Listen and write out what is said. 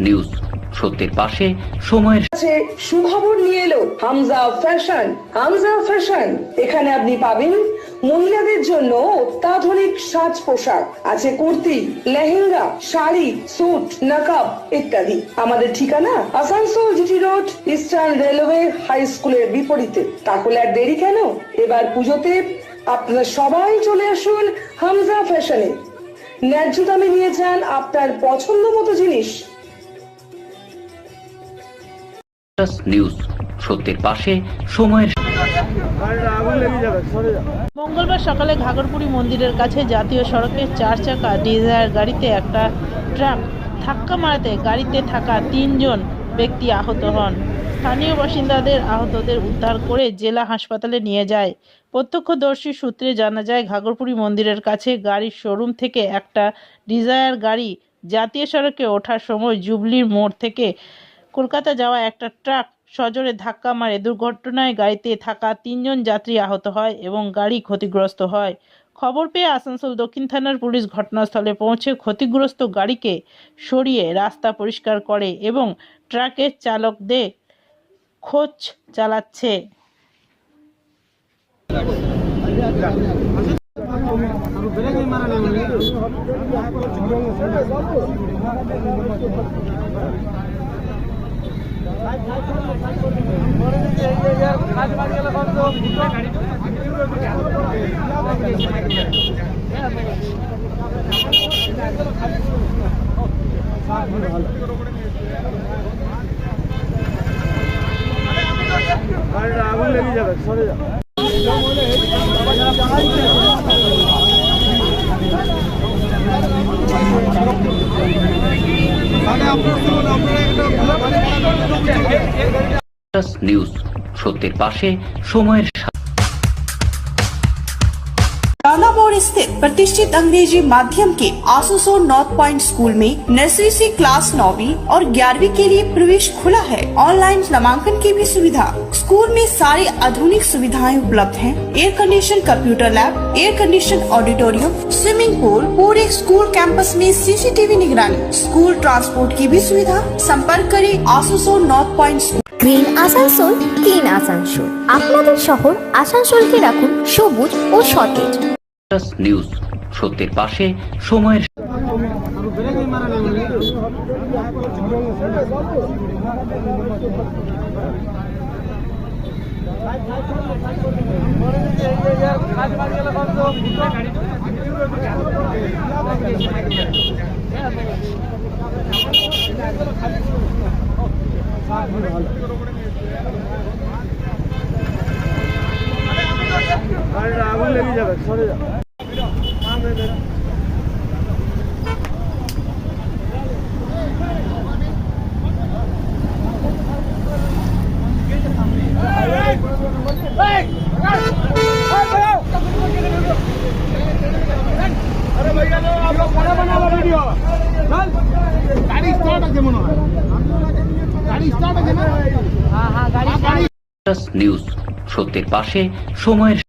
News সত্যের পাশে সময়ের কাছে সুখবর নিয়ে এলো হামজা ফ্যাশন। হামজা ফ্যাশন, এখানে আপনি পাবেন মহিলাদের জন্য অত্যাধুনিক সাজ পোশাক, আছে কুর্তি, লেহেঙ্গা, শাড়ি, স্যুট, নকাব ইত্যাদি। আমাদের ঠিকানা Asansol GT road, Eastern Railway High স্কুলের বিপরীতে। তাহলে আর দেরি কেন, এবার পুজোতে আপনারা সবাই চলে আসুন হামজা ফ্যাশনে। ন্যায্য দামে নিয়ে যান আপনার পছন্দ মতো জিনিস। নিউজ সত্যের পাশে সময়ের মঙ্গলবার সকালে ঘাগরপুরি মন্দিরের কাছে জাতীয় সড়কে 4 চাকা ডিজায়ার গাড়িতে একটা ট্রাক ধাক্কা মারাতে গাড়িতে থাকা 3 জন ব্যক্তি আহত হন। স্থানীয় বাসিন্দাদের আহতদের উদ্ধার করে জেলা হাসপাতালে নিয়ে যায়। প্রত্যক্ষদর্শী সূত্রে জানা যায়, ঘাগরপুরি মন্দিরের কাছে গাড়ির শোরুম থেকে একটা ডিজায়ার গাড়ি জাতীয় সড়কে ওঠার সময় জুবলির মোড় থেকে কলকাতা যাওয়া একটা ট্রাক সজোরে ধাক্কা মারে। দুর্ঘটনায় গাড়িতে থাকা 3 জন যাত্রী আহত হয় এবং গাড়ি ক্ষতিগ্রস্ত হয়। খবর পেয়ে আসানসোল দক্ষিণ থানার পুলিশ ঘটনাস্থলে পৌঁছে ক্ষতিগ্রস্ত গাড়িকে সরিয়ে রাস্তা পরিষ্কার করে এবং ট্রাকের চালকদের খোঁজ চালাচ্ছে। আগুন লেগে যাবে, সরে যাও। নিউজ সত্যের পাশে সময়ের रानापुर स्थित प्रतिष्ठित अंग्रेजी माध्यम के आसुसो नॉर्थ पॉइंट स्कूल में नर्सरी से क्लास 9वीं और 11वीं के लिए प्रवेश खुला है। ऑनलाइन नामांकन की भी सुविधा। स्कूल में सारी आधुनिक सुविधाएं उपलब्ध हैं। Air condition computer lab, air condition auditorium, swimming pool, पूरे स्कूल कैंपस में सीसीटीवी निगरानी, स्कूल ट्रांसपोर्ट की भी सुविधा। संपर्क करें आसुसो north point school. Green Asansol, clean Asansol. আপনাদের শহর আসানসোলকে রাখুন সবুজ ও সতেজ। নিউজ সত্যের পাশে সময়ের আগুন লেগে যাবে, সরে যাও। अरे भैया लो, आप लोग बड़ा बना लो वीडियो। चल, गाड़ी स्टार्ट है मनो, गाड़ी स्टार्ट है ना। हाँ हाँ, गाड़ी নিউজ সত্যের পাশে সময়ের